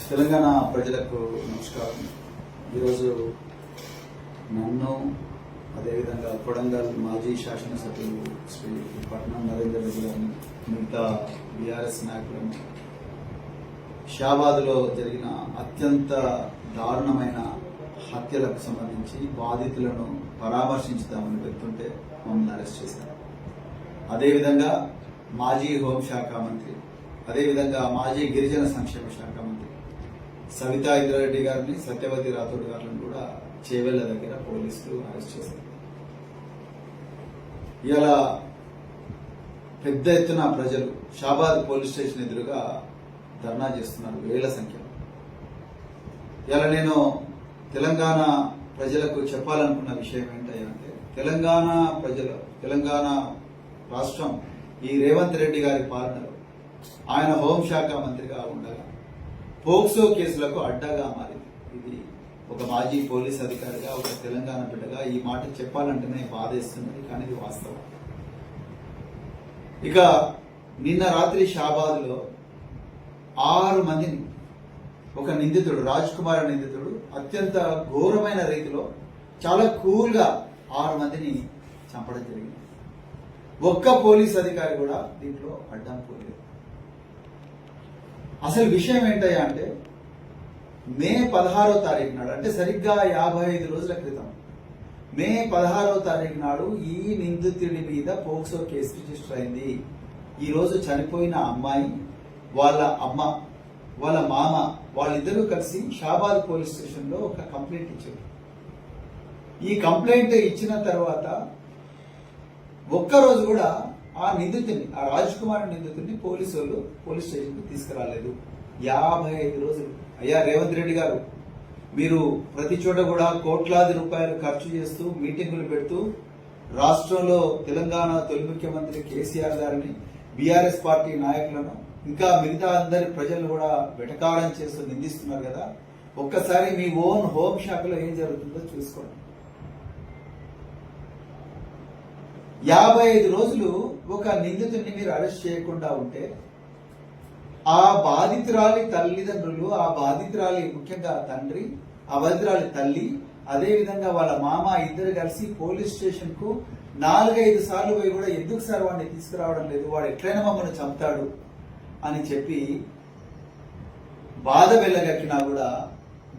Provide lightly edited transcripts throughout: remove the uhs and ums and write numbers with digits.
తెలంగాణ ప్రజలకు నమస్కారం. ఈరోజు నన్ను అదేవిధంగా కొడంగల్ మాజీ శాసనసభ్యులు శ్రీ పట్నం నరేందర్ రెడ్డి గారిని మిగతా బీఆర్ఎస్ నాయకులను షాబాద్లో జరిగిన అత్యంత దారుణమైన హత్యలకు సంబంధించి బాధితులను పరామర్శించుదామని వెళ్తుంటే మమ్మల్ని అరెస్ట్ చేశారు. అదేవిధంగా మాజీ హోంశాఖ మంత్రి, అదేవిధంగా మాజీ గిరిజన సంక్షేమ శాఖ మంత్రి సవితా ఇంద్రారెడ్డి గారిని, సత్యవతి రాథోడ్ గారిని కూడా చేవెళ్ల దగ్గర పోలీసులు అరెస్ట్ చేశారు. ఇలా పెద్ద ఎత్తున ప్రజలు షాబాద్ పోలీస్ స్టేషన్ ఎదురుగా ధర్నా చేస్తున్నారు, వేల సంఖ్యలో. ఇలా నేను తెలంగాణ ప్రజలకు చెప్పాలనుకున్న విషయం ఏంటంటే, తెలంగాణ రాష్ట్రం ఈ రేవంత్ రెడ్డి గారి పాలనలో ఆయన హోంశాఖ మంత్రిగా ఉండగా పోక్సో కేసులకు అడ్డాగా మారింది. ఇది ఒక మాజీ పోలీస్ అధికారిగా, ఒక తెలంగాణ బిడ్డగా ఈ మాట చెప్పాలంటేనే బాధేస్తున్నది, కానీ ఇది వాస్తవం. ఇక నిన్న రాత్రి షాబాద్లో 6 మందిని ఒక నిందితుడు, రాజ్ కుమార్ నిందితుడు అత్యంత ఘోరమైన రీతిలో చాలా కూల్గా 6 మందిని చంపడం జరిగింది. ఒక్క పోలీస్ అధికారి కూడా దీంట్లో అడ్డం పోలేదు. అసలు విషయం ఏంటయ్యా అంటే, మే 16వ తారీఖు నాడు, అంటే సరిగ్గా 55 రోజుల క్రితం మే 16వ తారీఖు నాడు ఈ నిందితుడి మీద పోక్సో కేసు రిజిస్టర్ అయింది. ఈ రోజు చనిపోయిన అమ్మాయి, వాళ్ళ అమ్మ, వాళ్ళ మామ, వాళ్ళిద్దరూ కలిసి షాబాద్ పోలీస్ స్టేషన్ లో ఒక కంప్లైంట్ ఇచ్చారు. ఈ కంప్లైంట్ ఇచ్చిన తర్వాత ఒక్కరోజు కూడా ఆ నిందితుడిని, ఆ రాజ్ కుమార్ నిందితుడిని పోలీసు వాళ్ళు పోలీస్ స్టేషన్ కు తీసుకురాలేదు. 55 రోజులు. అయ్యా రేవంత్ రెడ్డి గారు, మీరు ప్రతి చోట కూడా కోట్లాది రూపాయలు ఖర్చు చేస్తూ మీటింగులు పెడుతూ రాష్ట్రంలో తెలంగాణ తొలి ముఖ్యమంత్రి కేసీఆర్ గారిని, బీఆర్ఎస్ పార్టీ నాయకులను, ఇంకా మిగతా అందరి ప్రజలను కూడా వెటకారం చేస్తూ నిందిస్తున్నారు కదా. ఒక్కసారి మీ ఓన్ హోం శాఖలో ఏం జరుగుతుందో చూసుకోండి. 55 రోజులు ఒక నిందితుడిని మీరు అరెస్ట్ చేయకుండా ఉంటే, ఆ బాధితురాలి తల్లిదండ్రులు, ఆ బాధితురాలి ముఖ్యంగా తండ్రి, ఆ బాధితురాలి తల్లి, అదేవిధంగా వాళ్ళ మామ ఇద్దరు కలిసి పోలీస్ స్టేషన్ కు 4-5 సార్లు పోయి కూడా ఎందుకు సార్ వాడిని తీసుకురావడం లేదు, వాడు ఎట్లయినా మమ్మల్ని చంపుతాడు అని చెప్పి బాధ వెళ్ళగక్కినా కూడా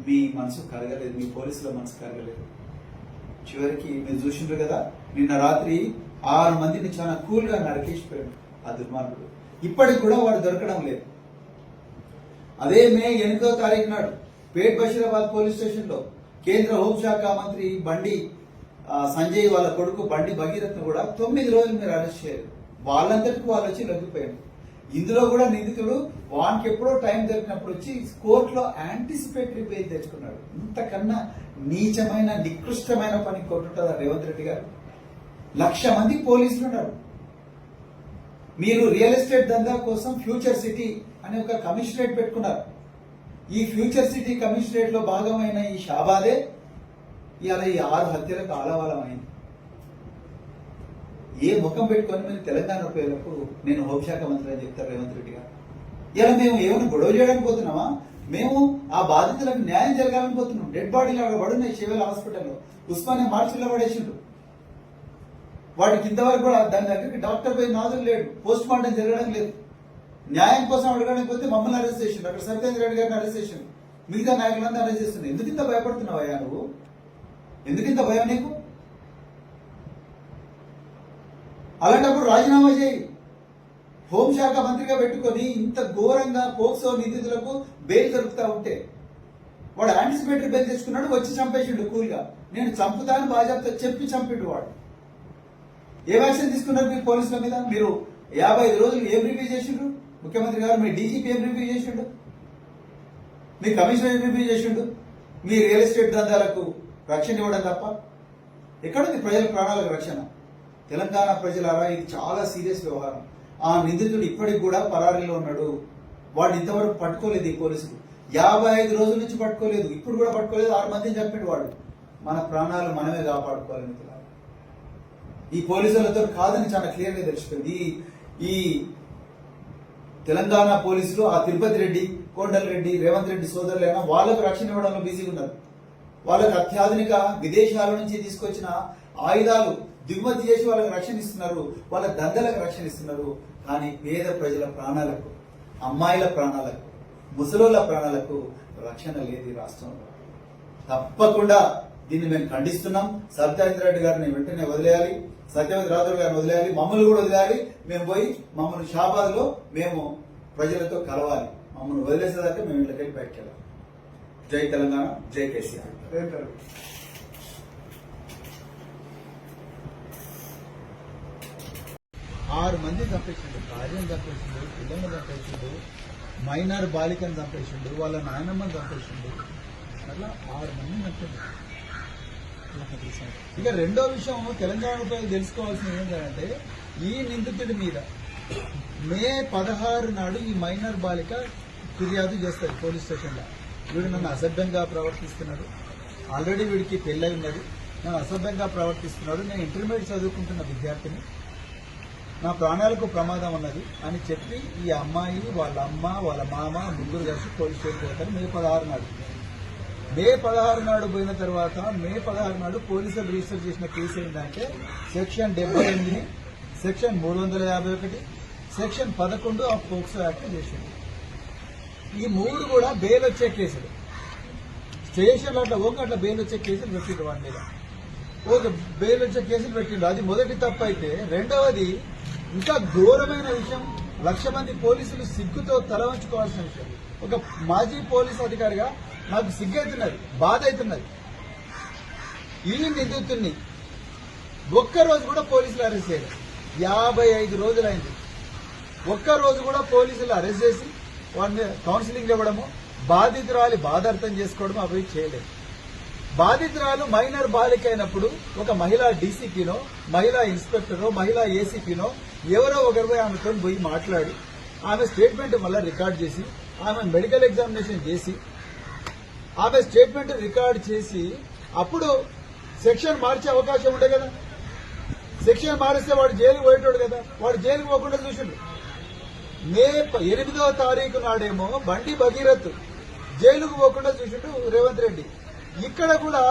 మీ మనసు కరగలేదు, మీ పోలీసుల మనసు కరగలేదు. చివరికి మీరు చూసిండ్రు కదా, నిన్న రాత్రి 6 మందిని చాలా కూల్ గా నరికేసిపోయాడు ఆ దుర్మార్గుడు. ఇప్పటికి కూడా వాడు దొరకడం లేదు. అదే మే 8వ తారీఖు నాడు పేట్ బషీరాబాద్ పోలీస్ స్టేషన్ లో కేంద్ర హోంశాఖ మంత్రి బండి సంజయ్ వాళ్ళ కొడుకు బండి భగీరథ్ కూడా 9 రోజులు మీరు అరెస్ట్ చేయరు. వాళ్ళందరికీ వాళ్ళు వచ్చి లొంగిపోయారు. ఇందులో కూడా నిందితుడు వానికి ఎప్పుడో టైం దొరికినప్పుడు వచ్చి కోర్టులో యాంటిసిపేటరీ బెయిల్ తెచ్చుకున్నాడు. ఇంతకన్నా నీచమైన, నికృష్టమైన పని కొట్టుంటుందా రేవంత్ రెడ్డి గారు? 1,00,000 మంది పోలీసులు ఉన్నారు. మీరు రియల్ ఎస్టేట్ దందా కోసం ఫ్యూచర్ సిటీ అనే ఒక కమిషనరేట్ పెట్టుకున్నారు. ఈ ఫ్యూచర్ సిటీ కమిషనరేట్ లో భాగమైన ఈ షాబాదే ఇలా ఈ 6 హత్యలకు ఆలవాలమైంది. ఏ ముఖం పెట్టుకొని మీరు తెలంగాణ పేర్లకు నేను హోంశాఖ మంత్రి అని చెప్తారు రేవంత్ రెడ్డి గారు? ఇలా మేము ఏమైనా గొడవ చేయడానికి పోతున్నామా? మేము ఆ బాధితులకు న్యాయం జరగాలని పోతున్నాం. డెడ్ బాడీలు అక్కడ పడున్నాయి చేవెళ్ళ హాస్పిటల్లో, ఉస్మానియా మార్చిలో పడేసిండు. వాడికి ఇంతవరకు కూడా దాని దగ్గరికి డాక్టర్ పోయి నాదులు లేడు, పోస్ట్ మార్టం జరగడం లేదు. న్యాయం కోసం అడగడానికి పోతే మమ్మల్ని అరెస్ట్ చేసిండు, అక్కడ సత్యేంద్ర రెడ్డి గారిని అరెస్ట్ చేసిండు, మిగతా నాయకులంతా అరెస్ట్ చేస్తున్నాడు. ఎందుకు ఇంత భయపడుతున్నావయ్యా నువ్వు? ఎందుకు ఇంత భయం నీకు? అలాంటప్పుడు రాజీనామా చేయి. హోంశాఖ మంత్రిగా పెట్టుకొని ఇంత ఘోరంగా పోక్సో నిందితులకు బెయిల్ దొరుకుతా ఉంటే, వాడు యాంటిసిపేటరీ బెయిల్ తెచ్చుకున్నాడు, వచ్చి చంపేసిండు కూల్గా. నేను చంపుతాను బాధ్యత చెప్పి చంపిండు వాడు. ఏ యాక్షన్ తీసుకున్నారు మీరు పోలీసుల మీద? మీరు 55 రోజులు ఏం రివ్యూ చేసిండ్రు? ముఖ్యమంత్రి గారు మీ డీజీపీ ఏం రివ్యూ చేసిండు? మీ కమిషనర్ ఏం రివ్యూ చేసిండు? మీ రియల్ ఎస్టేట్ దందాలకు రక్షణ ఇవ్వడం తప్ప ఎక్కడుంది ప్రజల ప్రాణాలకు రక్షణ? తెలంగాణ ప్రజలారా, ఇది చాలా సీరియస్ వ్యవహారం. ఆ నిందితుడు ఇప్పటికి కూడా పరారీలో ఉన్నాడు. వాడు ఇంతవరకు పట్టుకోలేదు ఈ పోలీసులు. 55 రోజుల నుంచి పట్టుకోలేదు, ఇప్పుడు కూడా పట్టుకోలేదు. 6 మందిని చంపాడు వాడు. మన ప్రాణాలు మనమే కాపాడుకోవాలి మిత్రులారా. ఈ పోలీసులతో కాదని చాలా క్లియర్గా తెలిసిపోయింది. ఈ తెలంగాణ పోలీసులు ఆ తిరుపతి రెడ్డి, కోండల్ రెడ్డి, రేవంత్ రెడ్డి సోదరులైనా వాళ్ళకు రక్షణ ఇవ్వడంలో బిజీగా ఉన్నారు. వాళ్ళకు అత్యాధునిక విదేశాల నుంచి తీసుకొచ్చిన ఆయుధాలు దిగుమతి చేసి వాళ్ళకి రక్షణ ఇస్తున్నారు, వాళ్ళ దందలకు రక్షణ ఇస్తున్నారు. కానీ పేద ప్రజల ప్రాణాలకు, అమ్మాయిల ప్రాణాలకు, ముసలోళ్ళ ప్రాణాలకు రక్షణ లేదు ఈ రాష్ట్రంలో. తప్పకుండా దీన్ని మేము ఖండిస్తున్నాం. సత్యేంద్ర రెడ్డి గారిని వెంటనే వదిలేయాలి, సత్యవతి రాథోడ్ గారిని వదిలేయాలి, మమ్మల్ని కూడా వదిలేయాలి. మేము పోయి మమ్మల్ని షాబాద్ లో మేము ప్రజలతో కలవాలి. మమ్మల్ని వదిలేసేదాకా మేము ఇంట్లోకి బయటకు వెళ్ళాలి. జై తెలంగాణ, జై కేసీఆర్. 6 మంది చంపేసిండు, భార్యను చంపేసిండు, పిల్లల్ని చంపేసిండు, మైనర్ బాలికను చంపేసిండు, వాళ్ళ నాయనమ్మని చంపేసిండు. అట్లా 6 మంది చంపేసిండు. ఇక రెండో విషయం తెలంగాణ ప్రజలు తెలుసుకోవాల్సింది ఏంటంటే, ఈ నిందితుడి మీద మే 16 నాడు ఈ మైనర్ బాలిక ఫిర్యాదు చేస్తారు పోలీస్ స్టేషన్లో. వీడు నన్ను అసభ్యంగా ప్రవర్తిస్తున్నాడు, ఆల్రెడీ వీడికి పెళ్ళై ఉన్నది, నన్ను అసభ్యంగా ప్రవర్తిస్తున్నాడు, నేను ఇంటర్మీడియట్ చదువుకుంటున్న విద్యార్థిని, నా ప్రాణాలకు ప్రమాదం ఉన్నది అని చెప్పి ఈ అమ్మాయి, వాళ్ళ అమ్మ, వాళ్ళ మామ ముగ్గురు కలిసి పోలీస్ స్టేషన్ పోతారు మే 16 నాడు. మే 16 నాడు పోయిన తర్వాత మే 16 నాడు పోలీసులు రిజిస్టర్ చేసిన కేసు ఏంటంటే section 78, section 351, section 11 of POCSO act చేసింది. ఈ 3 కూడా బెయిల్ వచ్చే కేసులు. స్టేషన్లో అట్లా అట్లా బెయిల్ వచ్చే కేసులు పెట్టిండు వాడి మీద. బెయిల్ వచ్చే కేసులు పెట్టిండు. అది మొదటి తప్పు అయితే, రెండవది ఇంకా ఘోరమైన విషయం, 1,00,000 మంది పోలీసులు సిగ్గుతో తల వంచుకోవాల్సిన విషయం. ఒక మాజీ పోలీస్ అధికారిగా నాకు సిగ్గవుతున్నది, బాధ అవుతున్నది. ఈ నిందితుడిని ఒక్కరోజు కూడా పోలీసులు అరెస్ట్ చేయలేదు. 55 రోజులైంది. ఒక్కరోజు కూడా పోలీసులు అరెస్ట్ చేసి వాడిని కౌన్సిలింగ్ ఇవ్వడము, బాధితురాలి బాధ అర్థం చేసుకోవడం అవి చేయలేదు. బాధితురాలు మైనర్ బాలిక అయినప్పుడు ఒక మహిళా డీసీపీనో, మహిళా ఇన్స్పెక్టరో, మహిళా ఏసీపీనో ఎవరో ఒకరిపై ఆమెతో పోయి మాట్లాడి ఆమె స్టేట్మెంట్ మళ్ళీ రికార్డ్ చేసి, ఆమె మెడికల్ ఎగ్జామినేషన్ చేసి, ఆమె స్టేట్మెంట్ రికార్డ్ చేసి అప్పుడు సెక్షన్ మార్చే అవకాశం ఉండే కదా. సెక్షన్ మారిస్తే వాడు జైలుకు పోయేటోడు కదా, వాడు జైలుకు పోకుండా చూసిండు. మే 8వ తారీఖు నాడేమో బండి భగీరథ్ జైలుకు పోకుండా చూసిండు రేవంత్ రెడ్డి. ఇక్కడ కూడా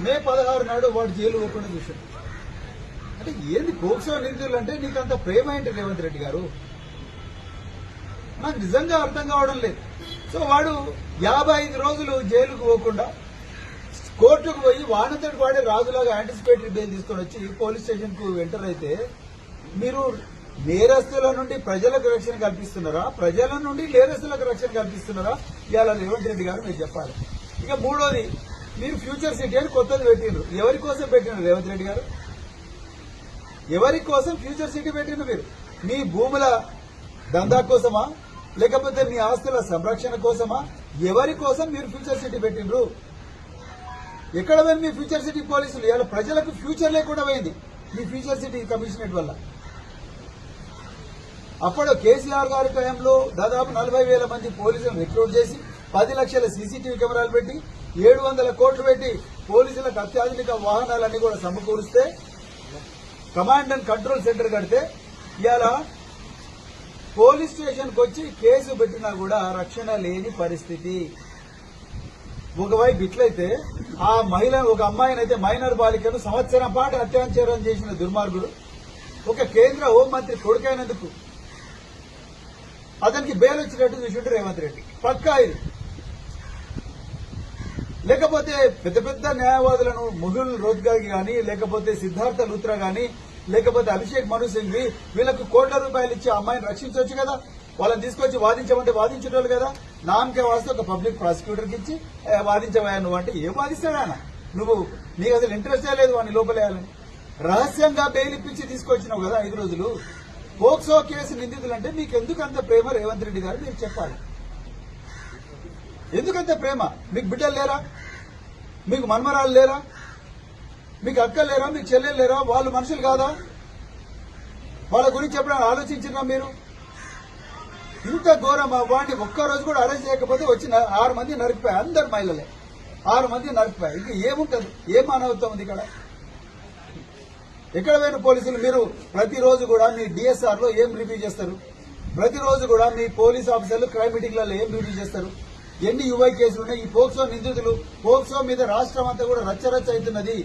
మే 16 నాడు వాడు జైలు పోకుండా చూసిండు. అంటే ఏంది పోక్సో నిందితులు అంటే నీకు అంత ప్రేమ ఏంటి రేవంత్ రెడ్డి గారు? నాకు నిజంగా అర్థం కావడం లేదు. సో వాడు 55 రోజులు జైలుకు పోకుండా కోర్టుకు పోయి వానంతటి వాడే రాజులాగా యాంటిసిపేటరీ బెయిల్ తీసుకొని వచ్చి పోలీస్ స్టేషన్ కు ఎంటర్ అయితే, మీరు నేరస్తుల నుండి ప్రజలకు రక్షణ కల్పిస్తున్నారా, ప్రజల నుండి నేరస్తులకు రక్షణ కల్పిస్తున్నారా? ఇవాళ రేవంత్ రెడ్డి గారు మీరు చెప్పాలి. ఇక మూడోది, మీరు ఫ్యూచర్ సిటీ అని కొత్తది పెట్టిండ్రు. ఎవరి కోసం పెట్టిండ్రు రేవంత్ రెడ్డి గారు? ఎవరి కోసం ఫ్యూచర్ సిటీ పెట్టిండ్రు? మీరు మీ భూముల దందా కోసమా, లేకపోతే మీ ఆస్తుల సంరక్షణ కోసమా? ఎవరి కోసం మీరు ఫ్యూచర్ సిటీ పెట్టిండ్రు? ఎక్కడ పోయింది మీ ఫ్యూచర్ సిటీ పోలీసులు? ఇవాళ ప్రజలకు ఫ్యూచర్ లేకుండా పోయింది మీ ఫ్యూచర్ సిటీ కమిషనరేట్ వల్ల. అప్పుడు కేసీఆర్ గారి టైంలో దాదాపు 40,000 మంది పోలీసులను రిక్రూట్ చేసి 10 లక్షల సీసీటీవీ కెమెరాలు పెట్టి 700 కోట్లు పెట్టి పోలీసులకు అత్యాధునిక వాహనాలన్నీ కూడా సమకూరుస్తే, కమాండ్ అండ్ కంట్రోల్ సెంటర్ కడితే, ఇవాళ పోలీస్ స్టేషన్కి వచ్చి కేసు పెట్టినా కూడా రక్షణ లేని పరిస్థితి. ఒకవైపు ఇట్లయితే ఆ మహిళ, ఒక అమ్మాయినైతే మైనర్ బాలికను సంవత్సరం పాటు అత్యాచారం చేసిన దుర్మార్గుడు ఒక కేంద్ర హోంమంత్రి కొడుకైనందుకు అతనికి బెయిల్ వచ్చినట్టు చూసిండు రేవంత్ రెడ్డి. పక్కా ఇది. లేకపోతే పెద్ద పెద్ద న్యాయవాదులను ముగుల్ రోజ్గాకి గాని, లేకపోతే సిద్ధార్థ లూత్రా గాని, లేకపోతే అభిషేక్ మను సింఘ్వి, వీళ్లకు కోట్ల రూపాయలు ఇచ్చి అమ్మాయిని రక్షించవచ్చు కదా. వాళ్ళని తీసుకొచ్చి వాదించమంటే వాదించేటోళ్ళు కదా. నామకే వాస్తే ఒక పబ్లిక్ ప్రాసిక్యూటర్కి ఇచ్చి వాదించవా నువ్వు అంటే ఏం వాదిస్తాడా? నువ్వు నీకు అసలు ఇంట్రెస్టే లేదు వాడిని లోపలేయాలని. రహస్యంగా బెయిల్ ఇప్పించి తీసుకొచ్చినావు కదా 5 రోజులు. పోక్సో కేసు నిందితులు అంటే మీకు ఎందుకంత ప్రేమ రేవంత్ రెడ్డి గారు? మీరు చెప్పాలి. ఎందుకంత ప్రేమ? మీకు బిడ్డలు లేరా? మీకు మన్మరాలు లేరా? మీకు అక్క లేరా? మీకు చెల్లెలు లేరా? వాళ్ళు మనుషులు కాదా? వాళ్ళ గురించి ఎప్పుడైనా ఆలోచించినా మీరు? ఇంత ఘోరమా? వాడిని ఒక్కరోజు కూడా అరెస్ట్ చేయకపోతే వచ్చి 6 మంది నరికిపోయి, అందరు మహిళలే 6 మంది నరికిపోయి. ఇంకా ఏముంటది? ఏం మానవత్వం ఉంది ఇక్కడ? ఎక్కడ పోయిన పోలీసులు? మీరు ప్రతిరోజు కూడా మీ డిఎస్ఆర్ లో ఏం రివ్యూ చేస్తారు? ప్రతిరోజు కూడా మీ పోలీస్ ఆఫీసర్లు క్రైమ్ మీటింగ్లలో ఏం డ్యూటీ చేస్తారు? ఎన్ని యువై కేసులు ఉన్నాయి? ఈ పోక్సో నిందితులు, పోక్సో మీద రాష్ట్రం అంతా కూడా రచ్చరచ్చ అవుతున్నది.